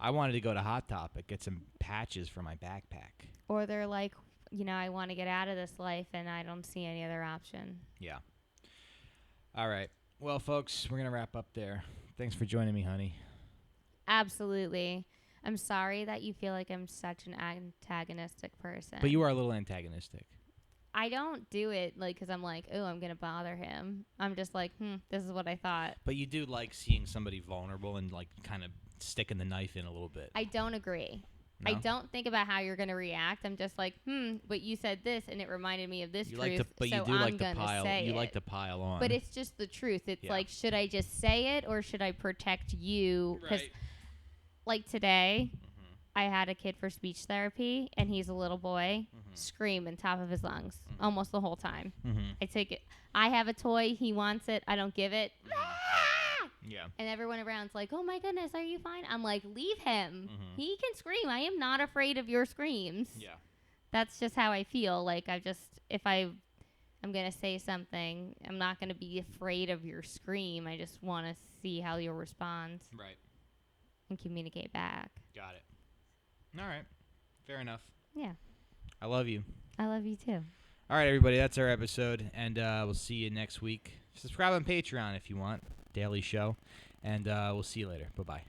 I wanted to go to Hot Topic, get some patches for my backpack. Or they're like, you know, I want to get out of this life and I don't see any other option. Yeah. All right. Well, folks, we're going to wrap up there. Thanks for joining me, honey. Absolutely. I'm sorry that you feel like I'm such an antagonistic person. But you are a little antagonistic. I don't do it like because I'm like, oh, I'm going to bother him. I'm just like, this is what I thought. But you do like seeing somebody vulnerable and like kind of sticking the knife in a little bit. I don't agree. No? I don't think about how you're going to react. I'm just like, but you said this and it reminded me of this truth. But so you do I'm like to gonna pile. say You it. like to pile on. But it's just the truth. It's Yeah. like, should I just say it or should I protect you? Because, Right. like today, I had a kid for speech therapy, and he's a little boy, screaming top of his lungs almost the whole time. I take it. I have a toy. He wants it. I don't give it. Yeah. And everyone around's like, oh my goodness, are you fine? I'm like, leave him. He can scream. I am not afraid of your screams. Yeah. That's just how I feel. Like, if I'm going to say something, I'm not going to be afraid of your scream. I just want to see how you'll respond. Right. And communicate back. Got it. All right. Fair enough. Yeah. I love you. I love you too. All right, everybody. That's our episode, and we'll see you next week. Subscribe on Patreon if you want. Daily show. And we'll see you later. Bye-bye.